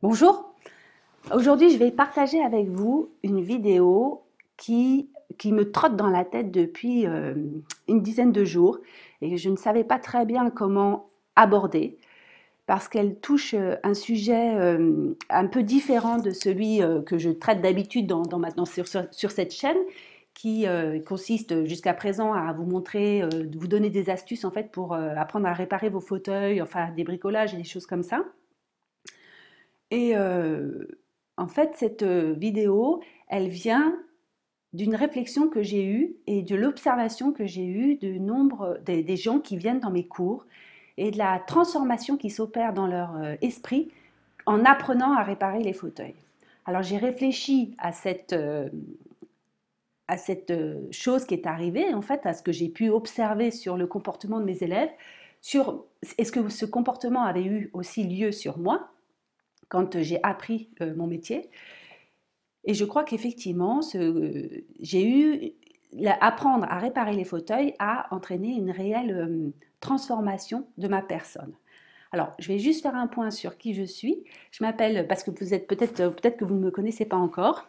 Bonjour, aujourd'hui je vais partager avec vous une vidéo qui me trotte dans la tête depuis une dizaine de jours et que je ne savais pas très bien comment aborder parce qu'elle touche un sujet un peu différent de celui que je traite d'habitude sur cette chaîne qui consiste jusqu'à présent à vous montrer, vous donner des astuces en fait pour apprendre à réparer vos fauteuils, enfin des bricolages et des choses comme ça. Et en fait, cette vidéo, elle vient d'une réflexion que j'ai eue et de l'observation que j'ai eue du nombre des gens qui viennent dans mes cours et de la transformation qui s'opère dans leur esprit en apprenant à réparer les fauteuils. Alors j'ai réfléchi à cette chose qui est arrivée, en fait, à ce que j'ai pu observer sur le comportement de mes élèves, sur est-ce que ce comportement avait eu aussi lieu sur moi quand j'ai appris mon métier. Et je crois qu'effectivement, j'ai eu apprendre à réparer les fauteuils a entraîné une réelle transformation de ma personne. Alors, je vais juste faire un point sur qui je suis. Je m'appelle, parce que vous êtes peut-être que vous ne me connaissez pas encore,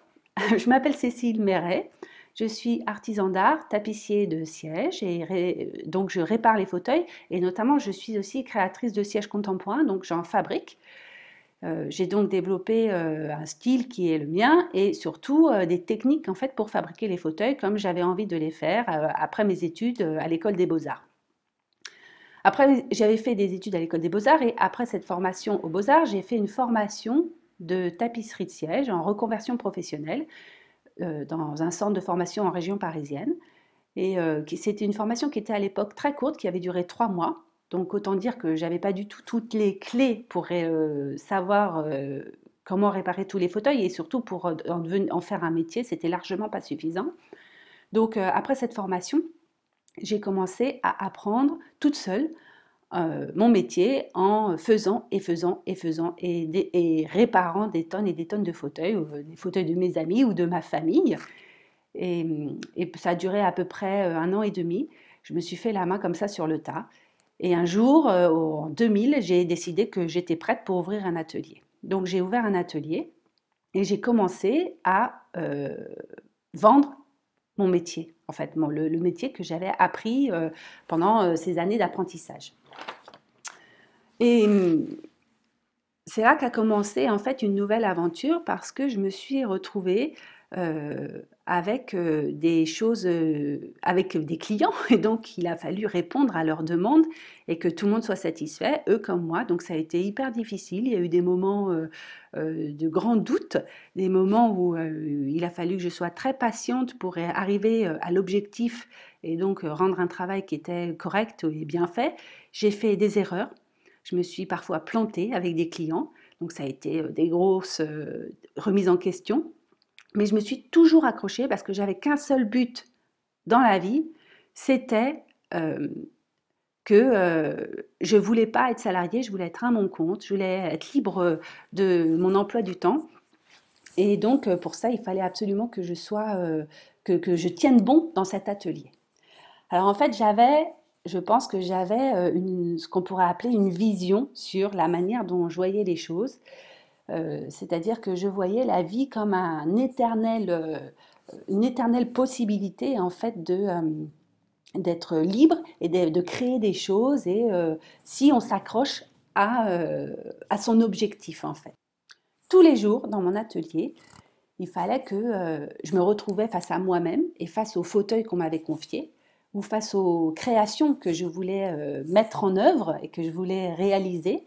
je m'appelle Cécile Méret. Je suis artisan d'art, tapissier de sièges, et donc je répare les fauteuils, et notamment je suis aussi créatrice de sièges contemporains, donc j'en fabrique. J'ai donc développé un style qui est le mien et surtout des techniques en fait pour fabriquer les fauteuils comme j'avais envie de les faire après mes études à l'école des beaux-arts. Après, j'avais fait des études à l'école des beaux-arts et après cette formation aux beaux-arts, j'ai fait une formation de tapisserie de siège en reconversion professionnelle dans un centre de formation en région parisienne. Et c'était une formation qui était à l'époque très courte, qui avait duré 3 mois. Donc autant dire que j'avais pas du tout toutes les clés pour savoir comment réparer tous les fauteuils et surtout pour en faire un métier, c'était largement pas suffisant. Donc après cette formation, j'ai commencé à apprendre toute seule mon métier en faisant et faisant et faisant et réparant des tonnes et des tonnes de fauteuils, des fauteuils de mes amis ou de ma famille. Et ça a duré à peu près 1 an et demi. Je me suis fait la main comme ça sur le tas. Et un jour, en 2000, j'ai décidé que j'étais prête pour ouvrir un atelier. Donc j'ai ouvert un atelier et j'ai commencé à vendre mon métier, en fait, le métier que j'avais appris pendant ces années d'apprentissage. Et c'est là qu'a commencé en fait une nouvelle aventure parce que je me suis retrouvée avec des choses, avec des clients et donc il a fallu répondre à leurs demandes et que tout le monde soit satisfait, eux comme moi. Donc ça a été hyper difficile. Il y a eu des moments de grand doute, des moments où il a fallu que je sois très patiente pour arriver à l'objectif et donc rendre un travail qui était correct et bien fait. J'ai fait des erreurs. Je me suis parfois plantée avec des clients, donc ça a été des grosses remises en question. Mais je me suis toujours accrochée parce que j'avais qu'un seul but dans la vie, c'était que je voulais pas être salariée, je voulais être à mon compte, je voulais être libre de mon emploi du temps. Et donc pour ça, il fallait absolument que je sois, que je tienne bon dans cet atelier. Alors en fait, je pense que j'avais ce qu'on pourrait appeler une vision sur la manière dont je voyais les choses. C'est-à-dire que je voyais la vie comme une éternelle possibilité en fait d'être libre et de créer des choses et si on s'accroche à son objectif en fait. Tous les jours dans mon atelier, il fallait que je me retrouvais face à moi-même et face au fauteuil qu'on m'avait confié ou face aux créations que je voulais mettre en œuvre et que je voulais réaliser.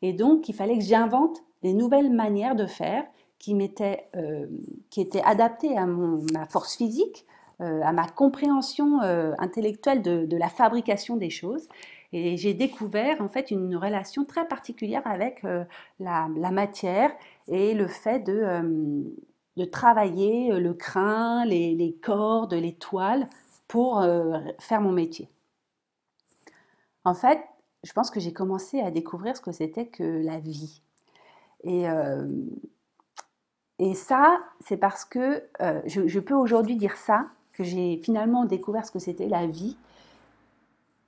Et donc, il fallait que j'invente des nouvelles manières de faire qui étaient adaptées à ma force physique, à ma compréhension intellectuelle de la fabrication des choses. Et j'ai découvert en fait une relation très particulière avec la matière et le fait de travailler le crin, les cordes, les toiles pour faire mon métier. En fait, je pense que j'ai commencé à découvrir ce que c'était que la vie. Et, euh, et ça, c'est parce que je peux aujourd'hui dire ça, que j'ai finalement découvert ce que c'était la vie,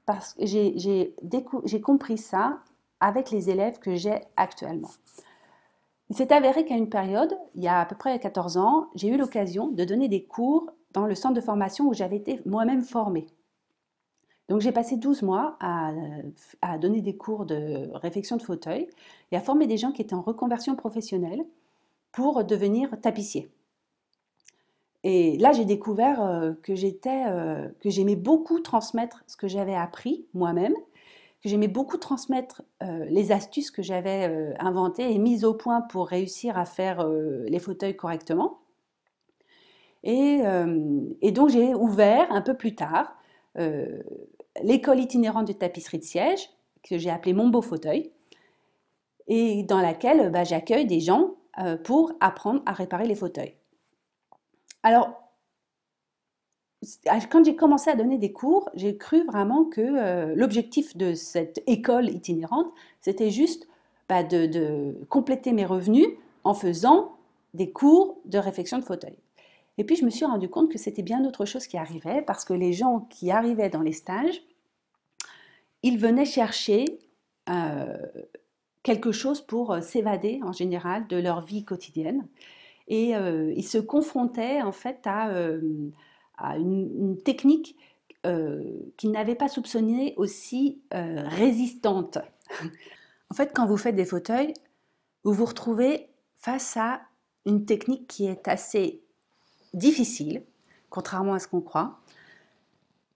parce que j'ai compris ça avec les élèves que j'ai actuellement. Il s'est avéré qu'à une période, il y a à peu près 14 ans, j'ai eu l'occasion de donner des cours dans le centre de formation où j'avais été moi-même formée. Donc j'ai passé 12 mois à donner des cours de réfection de fauteuil et à former des gens qui étaient en reconversion professionnelle pour devenir tapissier. Et là, j'ai découvert que j'aimais beaucoup transmettre ce que j'avais appris moi-même, que j'aimais beaucoup transmettre les astuces que j'avais inventées et mises au point pour réussir à faire les fauteuils correctement. Et donc j'ai ouvert un peu plus tard euh, l'école itinérante de tapisserie de siège, que j'ai appelée Mon Beau Fauteuil, et dans laquelle j'accueille des gens pour apprendre à réparer les fauteuils. Alors, quand j'ai commencé à donner des cours, j'ai cru vraiment que l'objectif de cette école itinérante, c'était juste de compléter mes revenus en faisant des cours de réfection de fauteuil. Et puis je me suis rendu compte que c'était bien autre chose qui arrivait, parce que les gens qui arrivaient dans les stages, ils venaient chercher euh, quelque chose pour s'évader en général de leur vie quotidienne. Et ils se confrontaient en fait à une technique qu'ils n'avaient pas soupçonnée aussi résistante. En fait, quand vous faites des fauteuils, vous vous retrouvez face à une technique qui est assez difficile, contrairement à ce qu'on croit,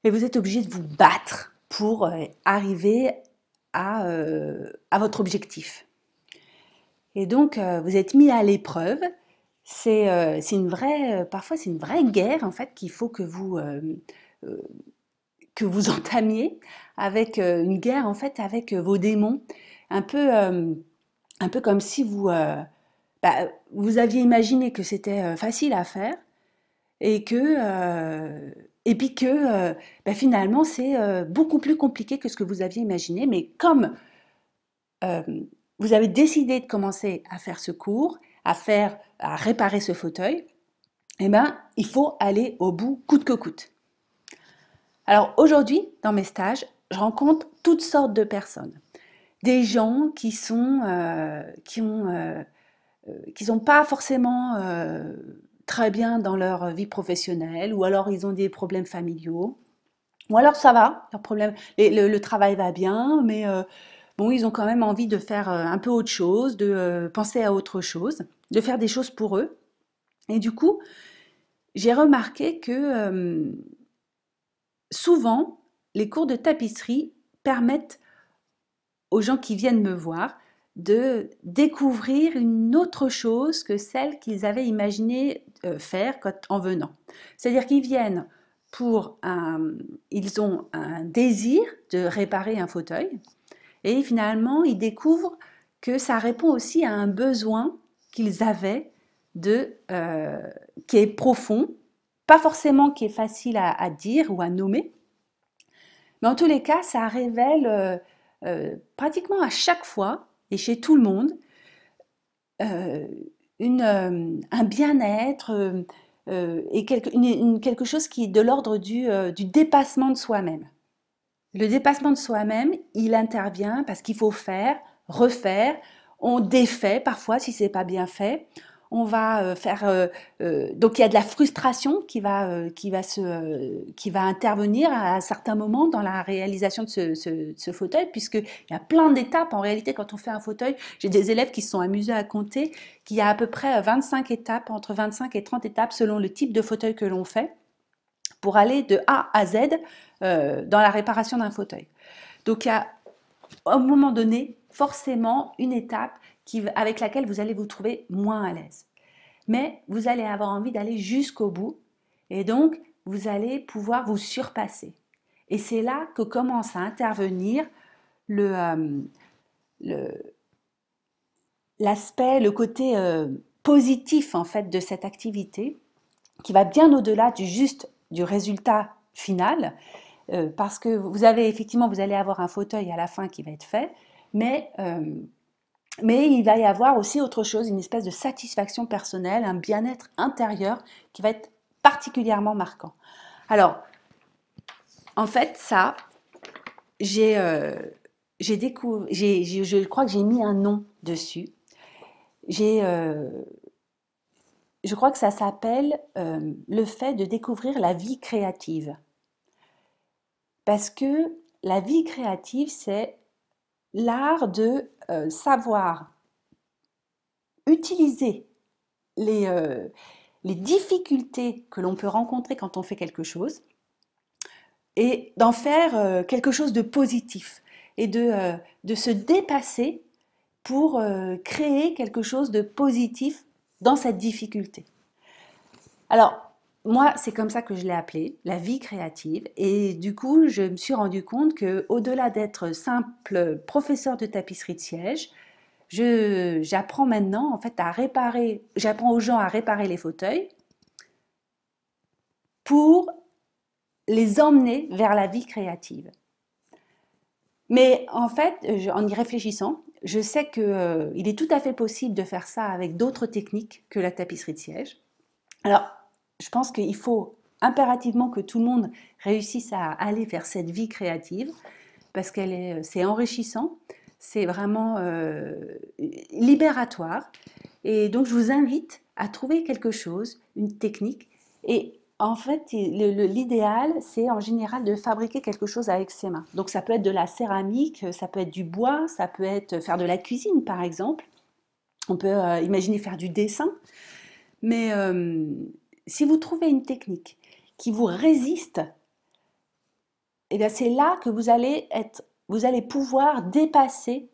et vous êtes obligé de vous battre pour arriver à votre objectif. Et donc, vous êtes mis à l'épreuve. C'est une vraie, parfois c'est une vraie guerre en fait qu'il faut que vous entamiez avec une guerre en fait avec vos démons, un peu, euh, un peu comme si vous aviez imaginé que c'était facile à faire et et puis que finalement c'est beaucoup plus compliqué que ce que vous aviez imaginé. Mais comme euh, vous avez décidé de commencer à faire ce cours, à réparer ce fauteuil, eh ben, il faut aller au bout coûte que coûte. Alors aujourd'hui, dans mes stages, je rencontre toutes sortes de personnes. Des gens qui sont pas forcément très bien dans leur vie professionnelle, ou alors ils ont des problèmes familiaux, ou alors ça va, le travail va bien, mais bon, ils ont quand même envie de faire un peu autre chose, de penser à autre chose, de faire des choses pour eux. Et du coup, j'ai remarqué que souvent, les cours de tapisserie permettent aux gens qui viennent me voir de découvrir une autre chose que celle qu'ils avaient imaginé faire en venant. C'est-à-dire qu'ils viennent ils ont un désir de réparer un fauteuil, et finalement ils découvrent que ça répond aussi à un besoin qu'ils avaient qui est profond, pas forcément qui est facile à dire ou à nommer, mais en tous les cas, ça révèle pratiquement à chaque fois, et chez tout le monde, euh, un bien-être et quelque chose qui est de l'ordre du dépassement de soi-même. Le dépassement de soi-même, il intervient parce qu'il faut faire, refaire, on défait parfois si c'est pas bien fait. On va donc il y a de la frustration qui va intervenir à certains moments dans la réalisation de ce fauteuil, puisqu'il y a plein d'étapes en réalité quand on fait un fauteuil. J'ai des élèves qui se sont amusés à compter qu'il y a à peu près 25 étapes, entre 25 et 30 étapes selon le type de fauteuil que l'on fait, pour aller de A à Z dans la réparation d'un fauteuil. Donc il y a à un moment donné forcément une étape avec laquelle vous allez vous trouver moins à l'aise. Mais vous allez avoir envie d'aller jusqu'au bout, et donc vous allez pouvoir vous surpasser. Et c'est là que commence à intervenir l'aspect, le côté positif en fait de cette activité, qui va bien au-delà du résultat final, parce que vous allez avoir un fauteuil à la fin qui va être fait, mais il va y avoir aussi autre chose, une espèce de satisfaction personnelle, un bien-être intérieur qui va être particulièrement marquant. Alors, en fait, ça, je crois que j'ai mis un nom dessus. je crois que ça s'appelle le fait de découvrir la vie créative. Parce que la vie créative, c'est l'art de savoir utiliser les difficultés que l'on peut rencontrer quand on fait quelque chose et d'en faire quelque chose de positif et de se dépasser pour créer quelque chose de positif dans cette difficulté. Alors, moi, c'est comme ça que je l'ai appelé, la vie créative. Et du coup, je me suis rendu compte qu'au-delà d'être simple professeur de tapisserie de siège, j'apprends maintenant en fait à réparer, j'apprends aux gens à réparer les fauteuils pour les emmener vers la vie créative. Mais en fait, en y réfléchissant, je sais qu'il est tout à fait possible de faire ça avec d'autres techniques que la tapisserie de siège. Alors, je pense qu'il faut impérativement que tout le monde réussisse à aller vers cette vie créative parce c'est enrichissant, c'est vraiment libératoire. Et donc, je vous invite à trouver quelque chose, une technique. Et en fait, l'idéal, c'est en général de fabriquer quelque chose avec ses mains. Donc, ça peut être de la céramique, ça peut être du bois, ça peut être faire de la cuisine, par exemple. On peut imaginer faire du dessin. Mais si vous trouvez une technique qui vous résiste, eh bien c'est là que vous allez pouvoir dépasser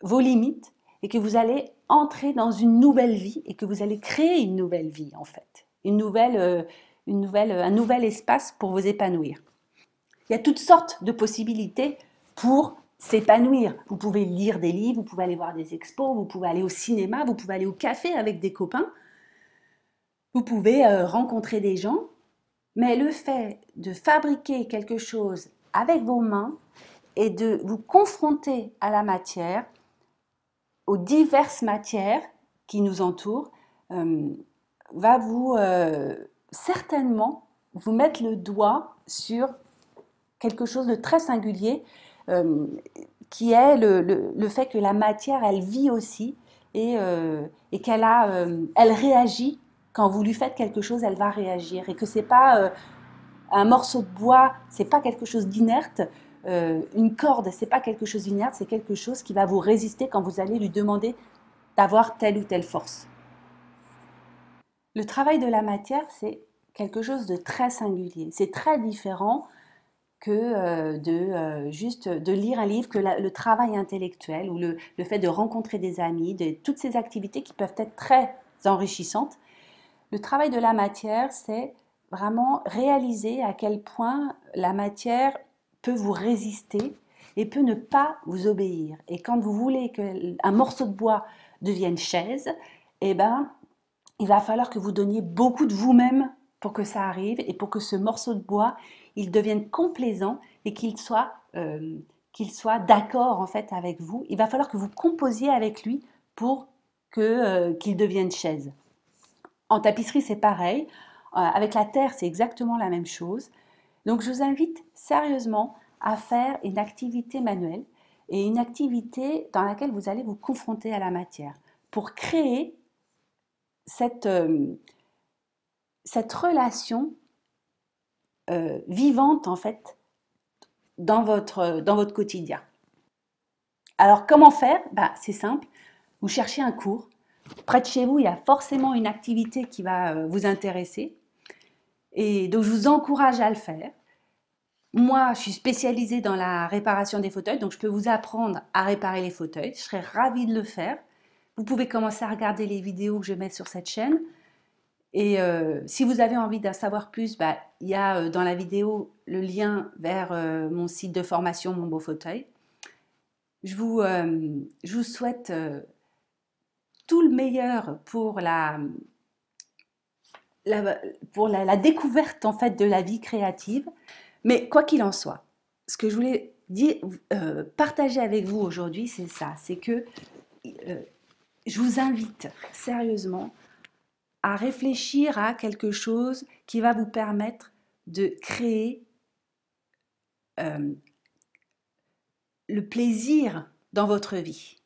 vos limites et que vous allez entrer dans une nouvelle vie et que vous allez créer une nouvelle vie en fait, un nouvel espace pour vous épanouir. Il y a toutes sortes de possibilités pour s'épanouir. Vous pouvez lire des livres, vous pouvez aller voir des expos, vous pouvez aller au cinéma, vous pouvez aller au café avec des copains. Vous pouvez rencontrer des gens, mais le fait de fabriquer quelque chose avec vos mains et de vous confronter à la matière, aux diverses matières qui nous entourent, va vous certainement vous mettre le doigt sur quelque chose de très singulier qui est le fait que la matière, elle vit aussi et elle réagit. Quand vous lui faites quelque chose, elle va réagir. Et que ce n'est pas un morceau de bois, ce n'est pas quelque chose d'inerte. Une corde, ce n'est pas quelque chose d'inerte, c'est quelque chose qui va vous résister quand vous allez lui demander d'avoir telle ou telle force. Le travail de la matière, c'est quelque chose de très singulier. C'est très différent que juste de lire un livre, que le travail intellectuel ou le fait de rencontrer des amis, toutes ces activités qui peuvent être très enrichissantes. Le travail de la matière, c'est vraiment réaliser à quel point la matière peut vous résister et peut ne pas vous obéir. Et quand vous voulez qu'un morceau de bois devienne chaise, eh ben, il va falloir que vous donniez beaucoup de vous-même pour que ça arrive et pour que ce morceau de bois, il devienne complaisant et qu'il soit d'accord en fait avec vous. Il va falloir que vous composiez avec lui pour qu'il devienne chaise. En tapisserie, c'est pareil. Avec la terre, c'est exactement la même chose. Donc, je vous invite sérieusement à faire une activité manuelle et une activité dans laquelle vous allez vous confronter à la matière pour créer cette relation vivante en fait dans votre quotidien. Alors, comment faire? C'est simple. Vous cherchez un cours. Près de chez vous, il y a forcément une activité qui va vous intéresser. Et donc, je vous encourage à le faire. Moi, je suis spécialisée dans la réparation des fauteuils, donc je peux vous apprendre à réparer les fauteuils. Je serais ravie de le faire. Vous pouvez commencer à regarder les vidéos que je mets sur cette chaîne. Et si vous avez envie d'en savoir plus, il y a dans la vidéo le lien vers mon site de formation Mon Beau Fauteuil. Je vous souhaite tout le meilleur pour la découverte en fait de la vie créative. Mais quoi qu'il en soit, ce que je voulais partager avec vous aujourd'hui, c'est ça, c'est que je vous invite sérieusement à réfléchir à quelque chose qui va vous permettre de créer le plaisir dans votre vie.